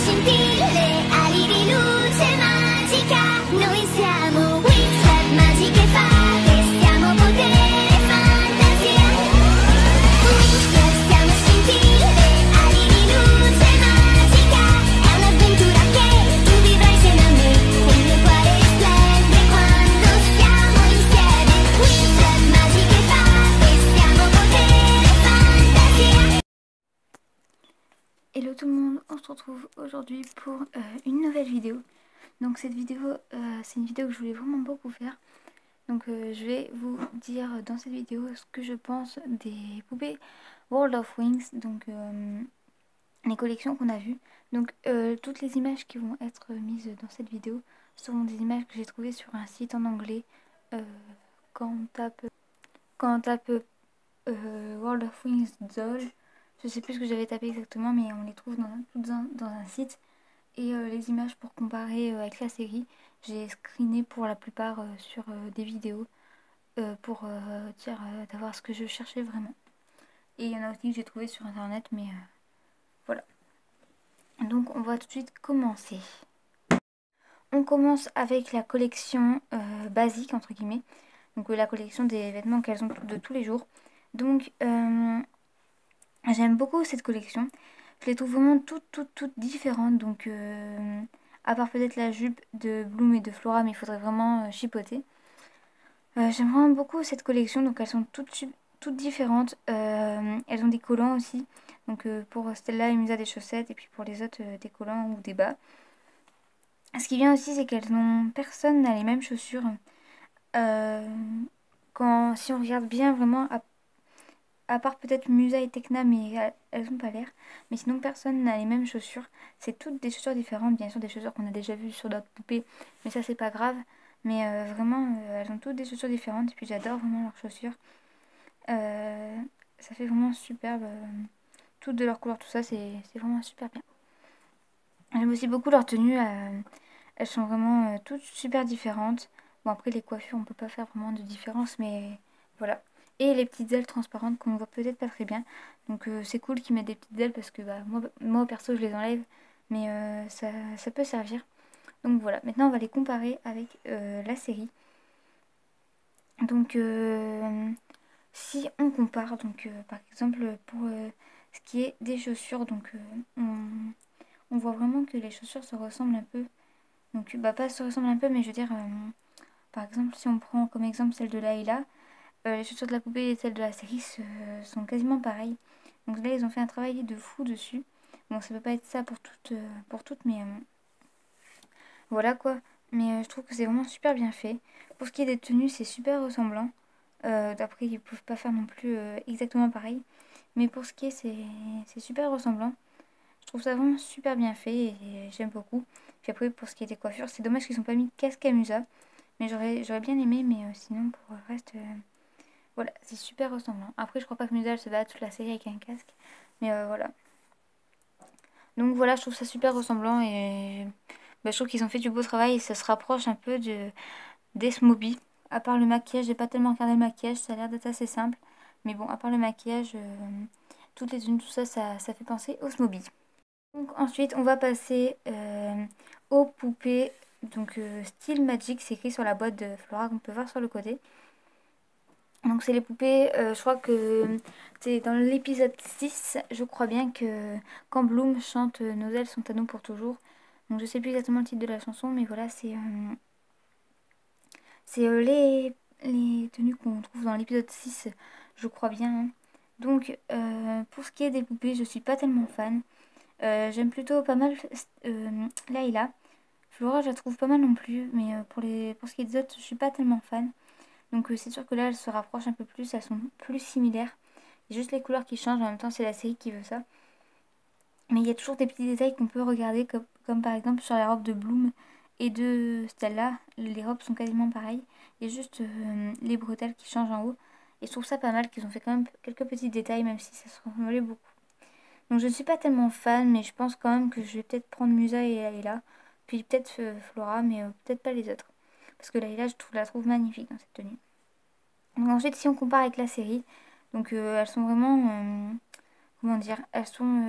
scintille, ali di luce magica. Noi siamo Wings, magiche fate, stiamo potere e fantasia. Wings, siamo scintille, ali di luce magica. È un'avventura che tu vivrai insieme a me. Il mio cuore risplende quando siamo insieme. Wings, magiche fate, stiamo potere e fantasia. Hello tout le monde, on se retrouve aujourd'hui pour une nouvelle vidéo. Donc cette vidéo, c'est une vidéo que je voulais vraiment beaucoup faire. Donc je vais vous dire dans cette vidéo ce que je pense des poupées World of Wings. Donc les collections qu'on a vues. Donc toutes les images qui vont être mises dans cette vidéo seront des images que j'ai trouvées sur un site en anglais. Quand on tape World of Wings doll, je sais plus ce que j'avais tapé exactement, mais on les trouve dans un site. Et les images pour comparer avec la série, j'ai screené pour la plupart sur des vidéos pour dire d'avoir ce que je cherchais vraiment. Et il y en a aussi que j'ai trouvé sur internet, mais voilà. Donc on va tout de suite commencer. On commence avec la collection basique entre guillemets, donc la collection des vêtements qu'elles ont de tous les jours. Donc j'aime beaucoup cette collection. Je les trouve vraiment toutes différentes. Donc à part peut-être la jupe de Bloom et de Flora, mais il faudrait vraiment chipoter. J'aime vraiment beaucoup cette collection. Donc elles sont toutes différentes. Elles ont des collants aussi. Donc pour Stella et Musa des chaussettes. Et puis pour les autres des collants ou des bas. Ce qui est bien aussi, c'est qu'elles n'ont... Personne n'a les mêmes chaussures. Si on regarde bien vraiment... À part peut-être Musa et Tekna, mais elles n'ont pas l'air. Mais sinon, personne n'a les mêmes chaussures. C'est toutes des chaussures différentes. Bien sûr, des chaussures qu'on a déjà vues sur d'autres poupées. Mais ça, c'est pas grave. Mais vraiment, elles ont toutes des chaussures différentes. Et puis, j'adore vraiment leurs chaussures. Ça fait vraiment superbe. Toutes de leur couleur, tout ça, c'est vraiment super bien. J'aime aussi beaucoup leurs tenues. Elles sont vraiment toutes super différentes. Bon, après, les coiffures, on peut pas faire vraiment de différence. Mais voilà. Et les petites ailes transparentes qu'on voit peut-être pas très bien. Donc c'est cool qu'ils mettent des petites ailes parce que bah, moi perso je les enlève. Mais ça peut servir. Donc voilà, maintenant on va les comparer avec la série. Donc si on compare, donc par exemple pour ce qui est des chaussures, donc on voit vraiment que les chaussures se ressemblent un peu. Donc bah pas se ressemblent un peu, mais je veux dire, par exemple si on prend comme exemple celle de Layla. Les chaussures de la poupée et celles de la série sont quasiment pareilles. Donc là, ils ont fait un travail de fou dessus. Bon, ça peut pas être ça pour toutes, mais voilà quoi. Mais je trouve que c'est vraiment super bien fait. Pour ce qui est des tenues, c'est super ressemblant. D'après, ils peuvent pas faire non plus exactement pareil. Mais pour ce qui est, c'est super ressemblant. Je trouve ça vraiment super bien fait et j'aime beaucoup. Puis après, pour ce qui est des coiffures, c'est dommage qu'ils n'ont pas mis de casque à Musa. Mais j'aurais bien aimé, mais sinon, pour le reste... Voilà, c'est super ressemblant. Après, je crois pas que Musa se bat toute la série avec un casque. Mais voilà. Donc voilà, je trouve ça super ressemblant. Et bah, je trouve qu'ils ont fait du beau travail. Et ça se rapproche un peu des Smoby. À part le maquillage, j'ai pas tellement regardé le maquillage. Ça a l'air d'être assez simple. Mais bon, à part le maquillage, toutes les unes, tout ça, ça fait penser aux Smoby. Donc ensuite, on va passer aux poupées. Donc Style Magic, c'est écrit sur la boîte de Flora qu'on peut voir sur le côté. Donc c'est les poupées, je crois que c'est dans l'épisode 6, je crois bien que quand Bloom chante Nos ailes sont à nous pour toujours. Donc je sais plus exactement le titre de la chanson, mais voilà, c'est les tenues qu'on trouve dans l'épisode 6, je crois bien. Hein. Donc pour ce qui est des poupées, je suis pas tellement fan. J'aime plutôt pas mal Layla. Flora, je la trouve pas mal non plus, mais pour ce qui est des autres, je suis pas tellement fan. Donc c'est sûr que là, elles se rapprochent un peu plus, elles sont plus similaires. Il y a juste les couleurs qui changent, en même temps c'est la série qui veut ça. Mais il y a toujours des petits détails qu'on peut regarder, comme par exemple sur la robe de Bloom et de Stella. Les robes sont quasiment pareilles. Il y a juste les bretelles qui changent en haut. Et je trouve ça pas mal qu'ils ont fait quand même quelques petits détails, même si ça se ressemblait beaucoup. Donc je ne suis pas tellement fan, mais je pense quand même que je vais peut-être prendre Musa et Layla. Puis peut-être Flora, mais peut-être pas les autres. Parce que Layla, la trouve magnifique dans cette tenue. Donc ensuite, si on compare avec la série, donc elles sont vraiment, comment dire, elles sont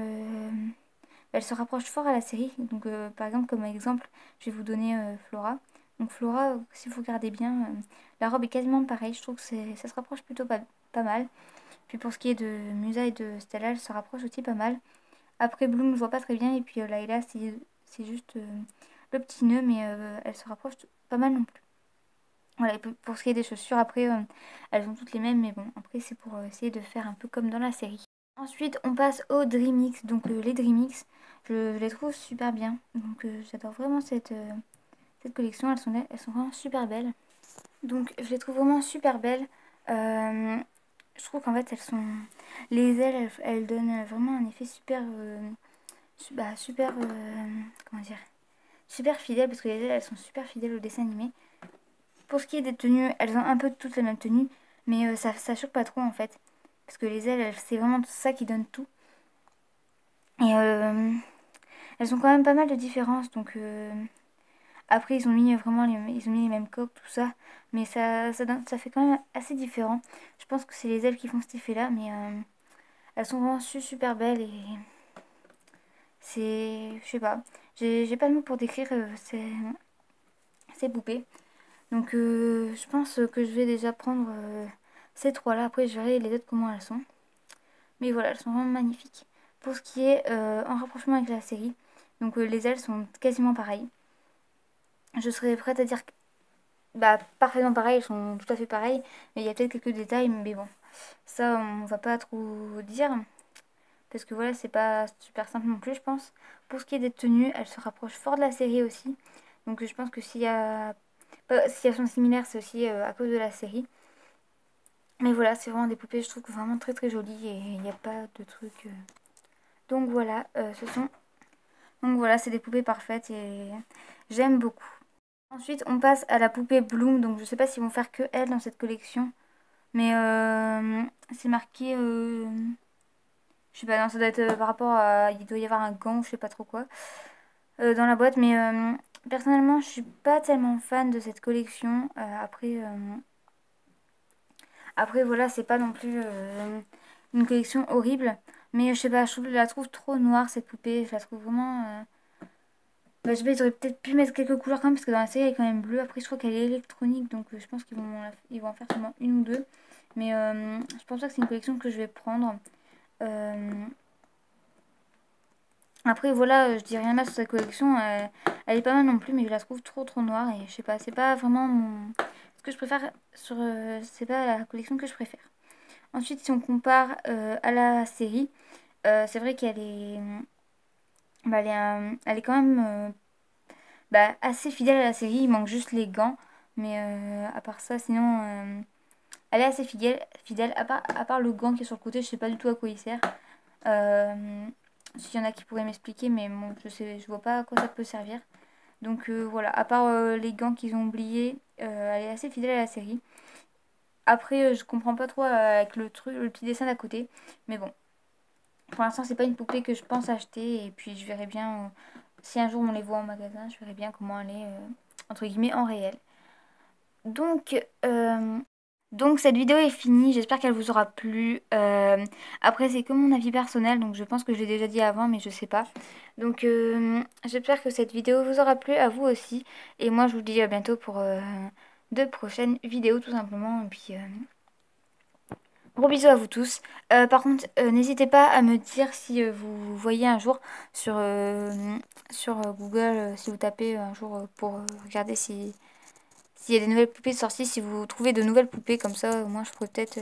elle se rapproche fort à la série. Donc par exemple comme exemple, je vais vous donner Flora. Donc Flora, si vous regardez bien, la robe est quasiment pareille. Je trouve que ça se rapproche plutôt pas mal. Puis pour ce qui est de Musa et de Stella, elle se rapproche aussi pas mal. Après Bloom, je vois pas très bien. Et puis Layla, c'est juste le petit nœud, mais elle se rapproche pas mal non plus. Voilà, et pour ce qui est des chaussures, après, elles sont toutes les mêmes, mais bon, après, c'est pour essayer de faire un peu comme dans la série. Ensuite, on passe aux Dreamix. Donc, les Dreamix, je les trouve super bien. Donc, j'adore vraiment cette collection. Elles sont vraiment super belles. Donc, je les trouve vraiment super belles. Je trouve qu'en fait, elles sont... Les ailes, elles donnent vraiment un effet super... super... comment dire? Super fidèle, parce que les ailes, elles sont super fidèles au dessin animé. Pour ce qui est des tenues, elles ont un peu toutes la même tenue, mais ça choque pas trop en fait. Parce que les ailes, c'est vraiment ça qui donne tout. Et elles ont quand même pas mal de différences, donc après ils ont mis vraiment ils ont mis les mêmes coques, tout ça, mais ça fait quand même assez différent. Je pense que c'est les ailes qui font cet effet-là, mais elles sont vraiment super belles et je sais pas, j'ai pas de mots pour décrire ces poupées. Donc je pense que je vais déjà prendre ces trois-là. Après je verrai les autres comment elles sont. Mais voilà, elles sont vraiment magnifiques. Pour ce qui est en rapprochement avec la série, donc les ailes sont quasiment pareilles. Je serais prête à dire que bah, parfaitement pareilles, elles sont tout à fait pareilles. Mais il y a peut-être quelques détails, mais bon, ça on va pas trop dire. Parce que voilà, c'est pas super simple non plus, je pense. Pour ce qui est des tenues, elles se rapprochent fort de la série aussi. Donc je pense que si elles sont similaires, c'est aussi à cause de la série. Mais voilà, c'est vraiment des poupées, je trouve vraiment très très jolies et il n'y a pas de truc. Donc voilà, Donc voilà, c'est des poupées parfaites et j'aime beaucoup. Ensuite, on passe à la poupée Bloom. Donc je sais pas s'ils vont faire que elle dans cette collection. Mais c'est marqué... je sais pas, non, ça doit être par rapport à... Il doit y avoir un gant, je sais pas trop quoi, dans la boîte. Mais personnellement, je suis pas tellement fan de cette collection. Après, voilà, c'est pas non plus une collection horrible. Mais je sais pas, je la trouve trop noire cette poupée. Je la trouve vraiment. Bah, je sais pas, ils auraient peut-être pu mettre quelques couleurs quand même, parce que dans la série elle est quand même bleue. Après, je crois qu'elle est électronique, donc je pense qu'ils vont en faire seulement une ou deux. Mais je pense pas que c'est une collection que je vais prendre. Euh, Après, voilà, je dis rien mal sur cette collection. Elle est pas mal non plus, mais je la trouve trop trop noire. Et je sais pas, c'est pas vraiment ce que je préfère sur. C'est pas la collection que je préfère. Ensuite, si on compare à la série, c'est vrai qu'elle est. Bah, elle est quand même assez fidèle à la série. Il manque juste les gants. Mais à part ça, sinon, elle est assez fidèle. À part le gant qui est sur le côté, je sais pas du tout à quoi il sert. S'il y en a qui pourraient m'expliquer, mais bon, je vois pas à quoi ça peut servir. Donc voilà, à part les gants qu'ils ont oubliés, elle est assez fidèle à la série. Après, je comprends pas trop avec le petit dessin d'à côté. Mais bon, pour l'instant, c'est pas une poupée que je pense acheter. Et puis, je verrai bien, si un jour on les voit en magasin, je verrai bien comment elle est, entre guillemets, en réel. Donc, cette vidéo est finie. J'espère qu'elle vous aura plu. Après, c'est que mon avis personnel. Donc, je pense que je l'ai déjà dit avant, mais je sais pas. Donc, j'espère que cette vidéo vous aura plu, à vous aussi. Et moi, je vous dis à bientôt pour de prochaines vidéos, tout simplement. Et puis... gros bisous à vous tous. Par contre, n'hésitez pas à me dire si vous voyez un jour sur Google, si vous tapez un jour pour regarder s'il y a des nouvelles poupées sorties, si vous trouvez de nouvelles poupées comme ça, au moins je pourrais peut-être,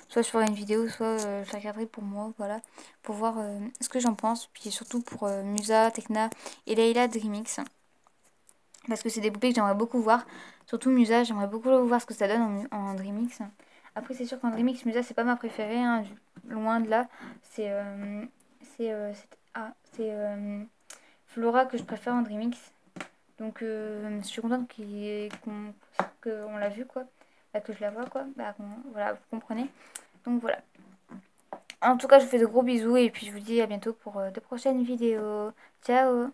soit je ferai une vidéo, soit je la regarderai pour moi, voilà, pour voir ce que j'en pense. Puis surtout pour Musa, Tekna et Layla Dreamix. Parce que c'est des poupées que j'aimerais beaucoup voir. Surtout Musa, j'aimerais beaucoup voir ce que ça donne en Dreamix. Après, c'est sûr qu'en Dreamix, Musa, c'est pas ma préférée, hein, loin de là. C'est Flora que je préfère en Dreamix. Donc, je suis contente qu'on l'a vue, quoi. Bah, que je la vois, quoi. Voilà, vous comprenez. Donc, voilà. En tout cas, je vous fais de gros bisous et puis je vous dis à bientôt pour de prochaines vidéos. Ciao!